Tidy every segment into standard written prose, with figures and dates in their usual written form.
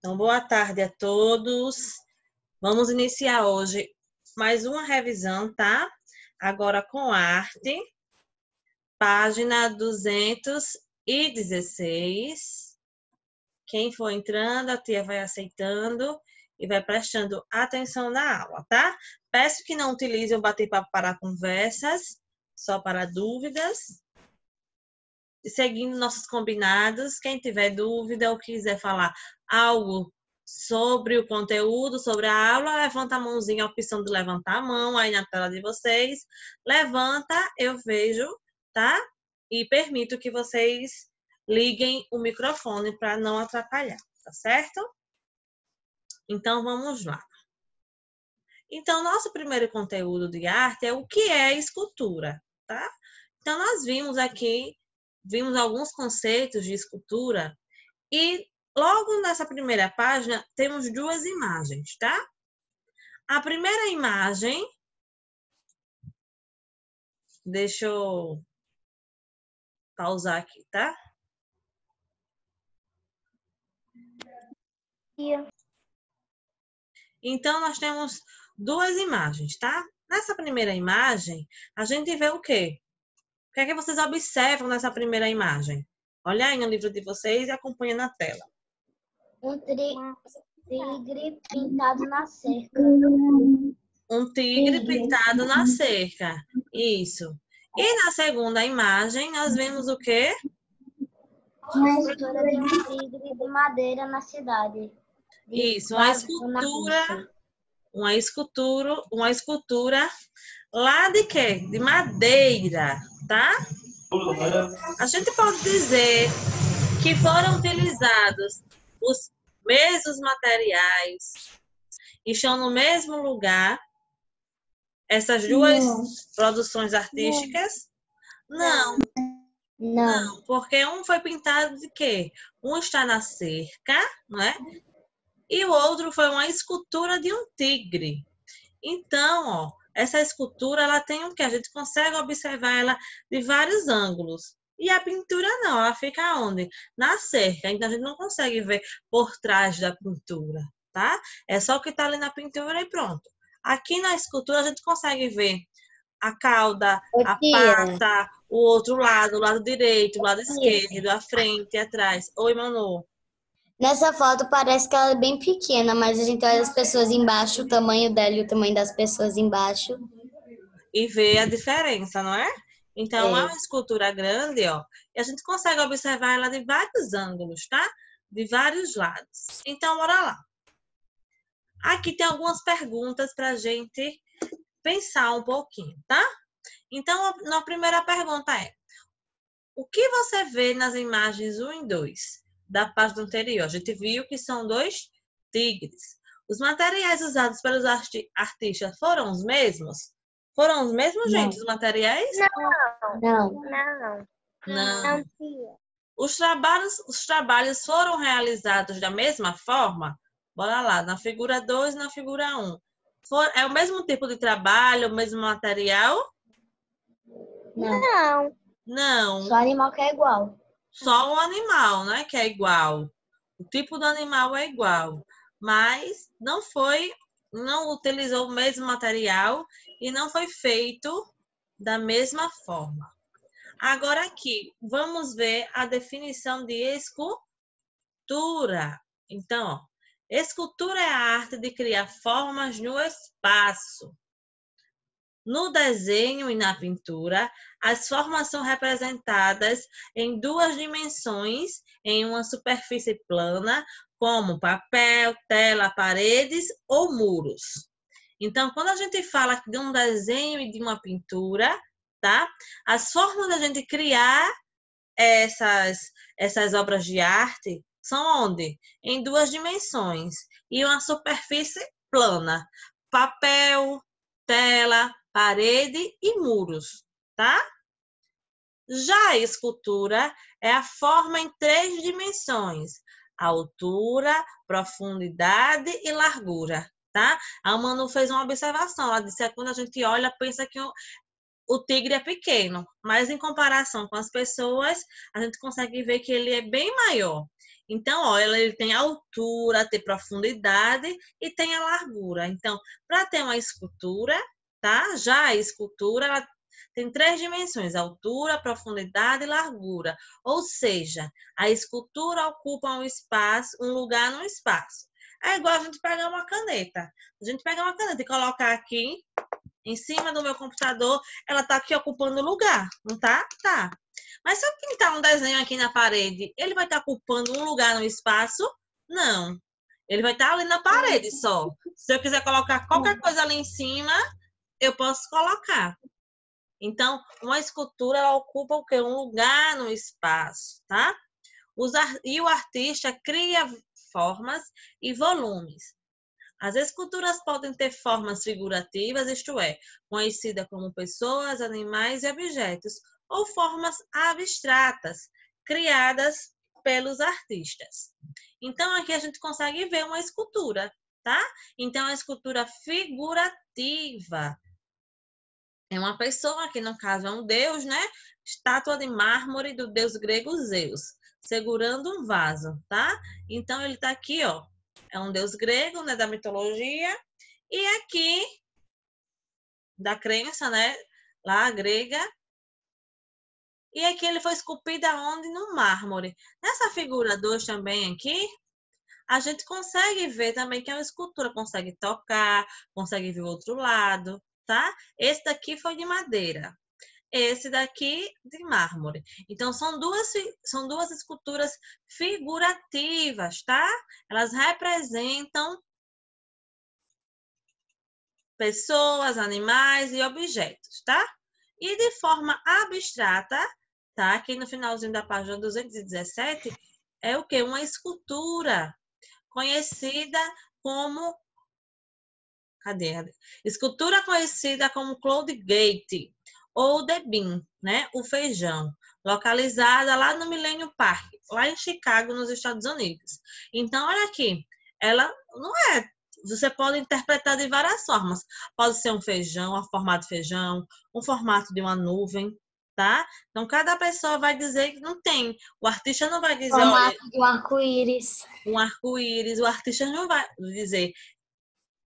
Então, boa tarde a todos. Vamos iniciar hoje mais uma revisão, tá? Agora com arte, página 216. Quem for entrando, a tia vai aceitando e vai prestando atenção na aula, tá? Peço que não utilize o bate-papo para conversas, só para dúvidas. E seguindo nossos combinados, quem tiver dúvida ou quiser falar algo sobre o conteúdo, sobre a aula, levanta a mãozinha, a opção de levantar a mão aí na tela de vocês. Levanta, eu vejo, tá? E permito que vocês liguem o microfone para não atrapalhar, tá certo? Então, vamos lá. Então, nosso primeiro conteúdo de arte é o que é escultura, tá? Então, nós vimos alguns conceitos de escultura e logo nessa primeira página temos duas imagens, tá? A primeira imagem, deixa eu pausar aqui, tá? Então, nós temos duas imagens, tá? Nessa primeira imagem, a gente vê o quê? O que é que vocês observam nessa primeira imagem? Olha aí no livro de vocês e acompanha na tela. Um tigre pintado na cerca. Um tigre pintado na cerca. Isso. E na segunda imagem, nós vemos o quê? Uma escultura de um tigre de madeira na cidade. Isso, uma escultura lá de quê? De madeira, tá? A gente pode dizer que foram utilizados os mesmos materiais, estão no mesmo lugar, essas duas produções artísticas? Não, porque um foi pintado de quê? Um está na cerca, não é? E o outro foi uma escultura de um tigre. Então, ó, essa escultura, ela tem o que? A gente consegue observar ela de vários ângulos. E a pintura não, ela fica onde? Na cerca. Então, a gente não consegue ver por trás da pintura, tá? É só o que está ali na pintura e pronto. Aqui na escultura, a gente consegue ver a cauda, a pata, o outro lado, o lado direito, o lado esquerdo, a frente e atrás. Oi, Manu. Nessa foto parece que ela é bem pequena, mas a gente olha as pessoas embaixo, o tamanho dela e o tamanho das pessoas embaixo. E vê a diferença, não é? Então, é uma escultura grande, ó, e a gente consegue observar ela de vários ângulos, tá? De vários lados. Então, bora lá. Aqui tem algumas perguntas para a gente pensar um pouquinho, tá? Então, a primeira pergunta é: o que você vê nas imagens 1 e 2 da página anterior? A gente viu que são dois tigres. Os materiais usados pelos artistas foram os mesmos? Foram os mesmos, gente, os materiais? Não. Os trabalhos foram realizados da mesma forma? Bora lá, na figura 2 e na figura 1. É o mesmo tipo de trabalho, o mesmo material? Não. Só animal que é igual. Só o animal, né, que é igual. O tipo do animal é igual. Mas não utilizou o mesmo material e não foi feito da mesma forma. Agora aqui, vamos ver a definição de escultura. Então, ó, escultura é a arte de criar formas no espaço. No desenho e na pintura, as formas são representadas em duas dimensões, em uma superfície plana, como papel, tela, paredes ou muros. Então, quando a gente fala de um desenho e de uma pintura, tá? As formas da gente criar essas obras de arte são onde? Em duas dimensões e uma superfície plana. Papel, tela, parede e muros, tá? Já a escultura é a forma em 3 dimensões: altura, profundidade e largura, tá? A Manu fez uma observação, ela disse que quando a gente olha, pensa que o tigre é pequeno, mas em comparação com as pessoas, a gente consegue ver que ele é bem maior. Então, ó, ele tem altura, tem profundidade e tem a largura. Então, para ter uma escultura, tá? Já a escultura, ela tem 3 dimensões: altura, profundidade e largura. Ou seja, a escultura ocupa um espaço, um lugar no espaço. É igual a gente pegar uma caneta. A gente pegar uma caneta e colocar aqui em cima do meu computador, ela tá aqui ocupando lugar, não tá? Tá. Mas se eu pintar um desenho aqui na parede, ele vai estar ocupando um lugar no espaço? Não. Ele vai estar ali na parede só. Se eu quiser colocar qualquer coisa ali em cima, eu posso colocar. Então, uma escultura ela ocupa o quê? Um lugar no espaço, tá? E o artista cria formas e volumes. As esculturas podem ter formas figurativas, isto é, conhecida como pessoas, animais e objetos, ou formas abstratas, criadas pelos artistas. Então, aqui a gente consegue ver uma escultura, tá? Então, a escultura figurativa é uma pessoa, que no caso é um deus, né? Estátua de mármore do deus grego Zeus, segurando um vaso, tá? Então, ele tá aqui, ó. É um deus grego, né? Da mitologia. E aqui, da crença, né? Lá, grega. E aqui ele foi esculpido aonde? No mármore. Nessa figura 2 também aqui, a gente consegue ver também que é uma escultura. Consegue tocar, consegue ver o outro lado, tá? Esse daqui foi de madeira. Esse daqui de mármore. Então, são duas esculturas figurativas, tá? Elas representam pessoas, animais e objetos, tá? E de forma abstrata, tá? Aqui no finalzinho da página 217, é o quê? Uma escultura conhecida como... Cadê? Escultura conhecida como Cloud Gate ou The Bean, né? O feijão, localizada lá no Millennium Park, lá em Chicago, nos Estados Unidos. Então, olha aqui, ela não é... Você pode interpretar de várias formas. Pode ser um feijão, um formato de feijão, um formato de uma nuvem, tá? Então, cada pessoa vai dizer que não tem. O artista não vai dizer, olha, Formato de um arco-íris. um arco-íris. O artista não vai dizer,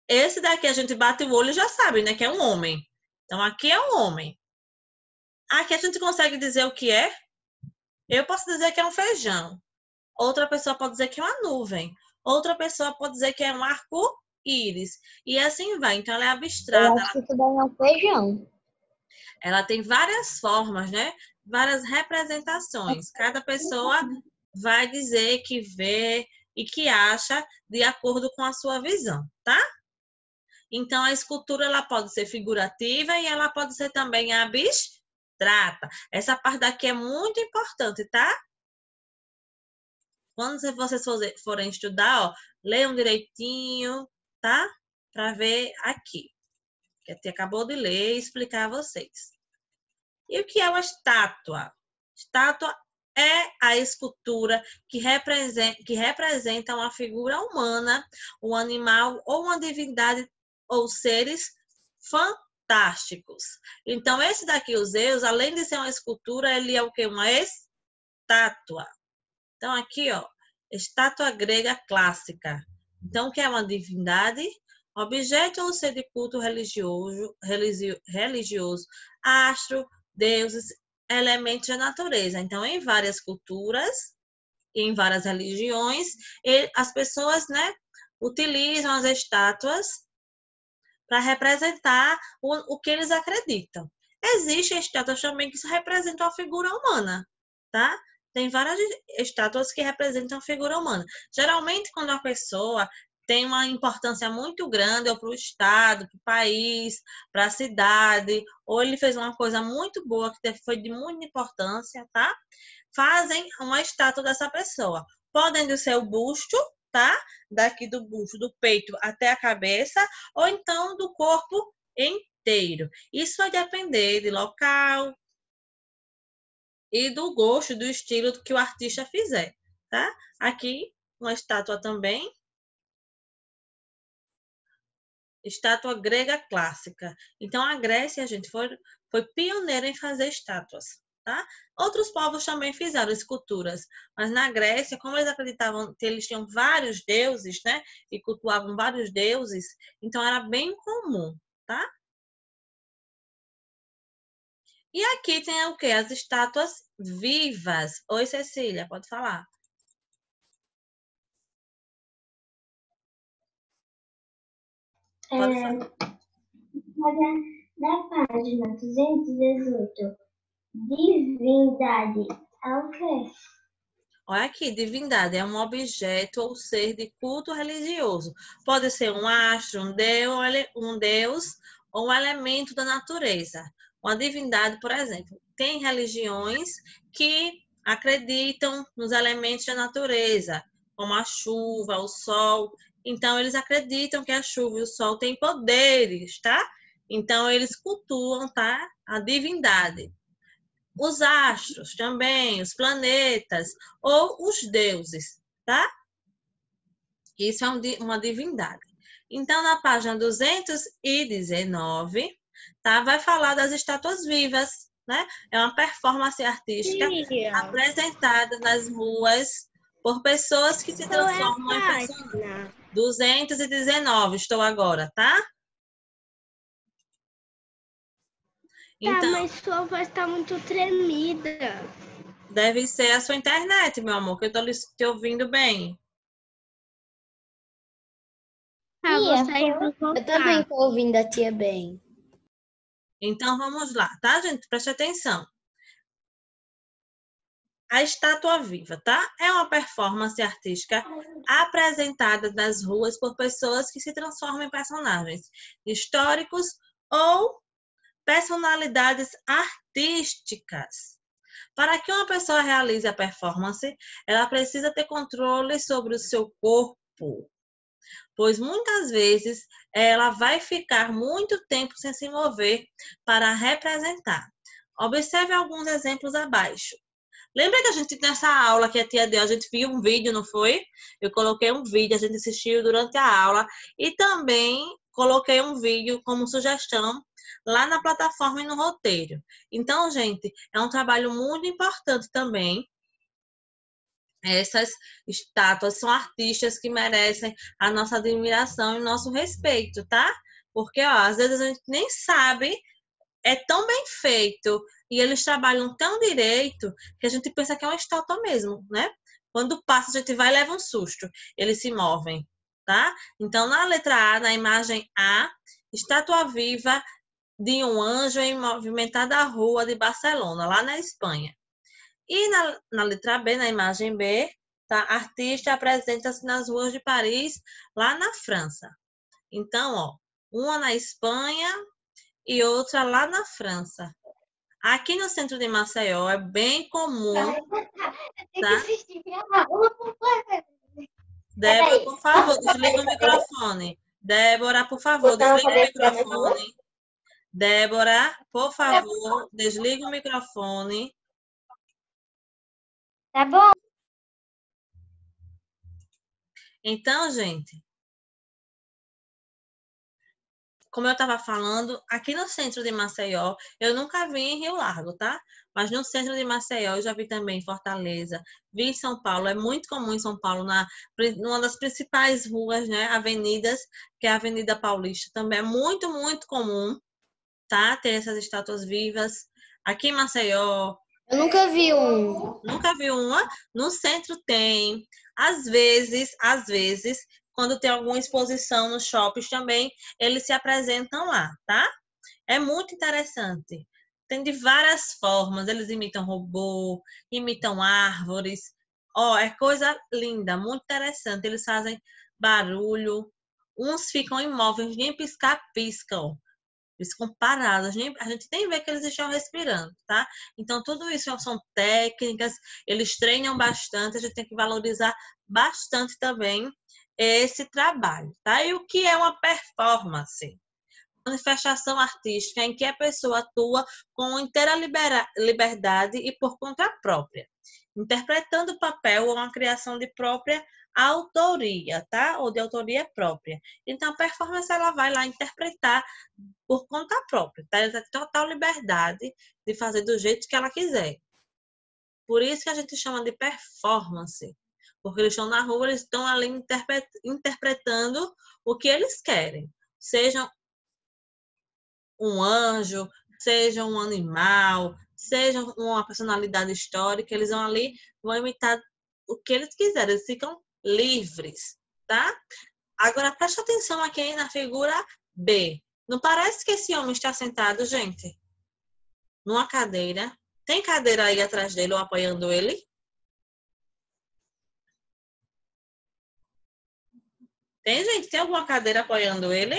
esse daqui a gente bate o olho e já sabe, né? Que é um homem. Então, aqui é um homem. Aqui a gente consegue dizer o que é. Eu posso dizer que é um feijão. Outra pessoa pode dizer que é uma nuvem. Outra pessoa pode dizer que é um arco-íris. E assim vai. Então, ela é Eu abstrata. acho que isso daí é um feijão. Ela tem várias formas, né? Várias representações. Cada pessoa vai dizer que vê e que acha de acordo com a sua visão, tá? Então, a escultura ela pode ser figurativa e ela pode ser também abstrata. Essa parte daqui é muito importante, tá? Quando vocês forem estudar, ó, leiam direitinho, tá? Para ver aqui. Que a tia acabou de ler e explicar a vocês. E o que é uma estátua? Estátua é a escultura que representa uma figura humana, um animal ou uma divindade ou seres fantásticos. Então, esse daqui, o Zeus, além de ser uma escultura, ele é o quê? Uma estátua. Então, aqui, ó, estátua grega clássica. Então, o que é uma divindade? Objeto ou ser de culto religioso, astro, deuses, elementos da natureza. Então, em várias culturas, em várias religiões, as pessoas, né, utilizam as estátuas para representar o que eles acreditam. Existem estátuas também que representam a figura humana, tá? Tem várias estátuas que representam a figura humana. Geralmente, quando a pessoa tem uma importância muito grande, ou para o estado, para o país, para a cidade, ou ele fez uma coisa muito boa, que foi de muita importância, tá? Fazem uma estátua dessa pessoa. Podem ser o busto, tá? Daqui do busto, do peito até a cabeça, ou então do corpo inteiro. Isso vai depender de local e do gosto, do estilo que o artista fizer, tá? Aqui, uma estátua também. Estátua grega clássica. Então, a Grécia, gente, foi pioneira em fazer estátuas, tá? Outros povos também fizeram esculturas, mas na Grécia, como eles acreditavam que eles tinham vários deuses, né? E cultuavam vários deuses, então era bem comum, tá? E aqui tem o quê? As estátuas vivas. Oi, Cecília, pode falar. Pode falar. Na página 218, divindade é o quê? Olha aqui, divindade é um objeto ou ser de culto religioso. Pode ser um astro, um deus ou um elemento da natureza. Uma divindade, por exemplo, tem religiões que acreditam nos elementos da natureza, como a chuva, o sol. Então, eles acreditam que a chuva e o sol têm poderes, tá? Então, eles cultuam, tá? A divindade. Os astros também, os planetas ou os deuses, tá? Isso é uma divindade. Então, na página 219, tá? Vai falar das estátuas vivas, né? É uma performance artística apresentada nas ruas por pessoas que se transformam em personagens. 219, estou agora, tá? Tá, mas sua voz tá muito tremida. Deve ser a sua internet, meu amor, que eu tô te ouvindo bem. Ah, vou sair pra voltar. Eu também tô ouvindo a tia bem. Então, vamos lá, tá, gente? Preste atenção. A estátua viva, tá? É uma performance artística apresentada nas ruas por pessoas que se transformam em personagens históricos ou personalidades artísticas. Para que uma pessoa realize a performance, ela precisa ter controle sobre o seu corpo, pois muitas vezes ela vai ficar muito tempo sem se mover para representar. Observe alguns exemplos abaixo. Lembra que a gente, nessa aula que a tia deu, a gente viu um vídeo, não foi? Eu coloquei um vídeo, a gente assistiu durante a aula e também coloquei um vídeo como sugestão lá na plataforma e no roteiro. Então, gente, é um trabalho muito importante também. Essas estátuas são artistas que merecem a nossa admiração e o nosso respeito, tá? Porque, ó, às vezes a gente nem sabe, é tão bem feito e eles trabalham tão direito que a gente pensa que é uma estátua mesmo, né? Quando passa, a gente vai e leva um susto. Eles se movem, tá? Então, na letra A, na imagem A, estátua viva de um anjo em movimentada rua de Barcelona, lá na Espanha. E na letra B, na imagem B, tá? Artista apresenta-se nas ruas de Paris, lá na França. Então, ó, uma na Espanha e outra lá na França. Aqui no centro de Maceió é bem comum, tá? Débora, por favor, desliga o microfone. Débora, por favor, desliga o microfone. Débora, por favor, desliga o microfone. Tá bom. Então, gente, como eu estava falando, aqui no centro de Maceió, eu nunca vi em Rio Largo, tá? Mas no centro de Maceió, eu já vi também em Fortaleza, vi em São Paulo, é muito comum em São Paulo, numa das principais ruas, né, avenidas, que é a Avenida Paulista, também é muito, muito comum, tá? Ter essas estátuas vivas. Aqui em Maceió, Eu nunca vi um. nunca vi uma, no centro tem. Às vezes, quando tem alguma exposição nos shoppings também, eles se apresentam lá, tá? É muito interessante. Tem de várias formas, eles imitam robô, imitam árvores. Ó, é coisa linda, muito interessante. Eles fazem barulho, uns ficam imóveis, nem piscar piscam. Eles ficam parados, a gente nem vê que eles estão respirando, tá? Então, tudo isso são técnicas, eles treinam bastante, a gente tem que valorizar bastante também esse trabalho, tá? E o que é uma performance? Manifestação artística em que a pessoa atua com inteira liberdade e por conta própria, interpretando o papel ou uma criação de própria autoria, tá? Ou de autoria própria. Então, a performance, ela vai lá interpretar por conta própria, tá? Ela tem total liberdade de fazer do jeito que ela quiser. Por isso que a gente chama de performance. Porque eles estão na rua, eles estão ali interpretando o que eles querem. Seja um anjo, seja um animal, seja uma personalidade histórica, eles vão ali, vão imitar o que eles quiserem, eles ficam livres, tá? Agora, preste atenção aqui na figura B. Não parece que esse homem está sentado, gente? Numa cadeira. Tem cadeira aí atrás dele ou apoiando ele? Tem, gente? Tem alguma cadeira apoiando ele?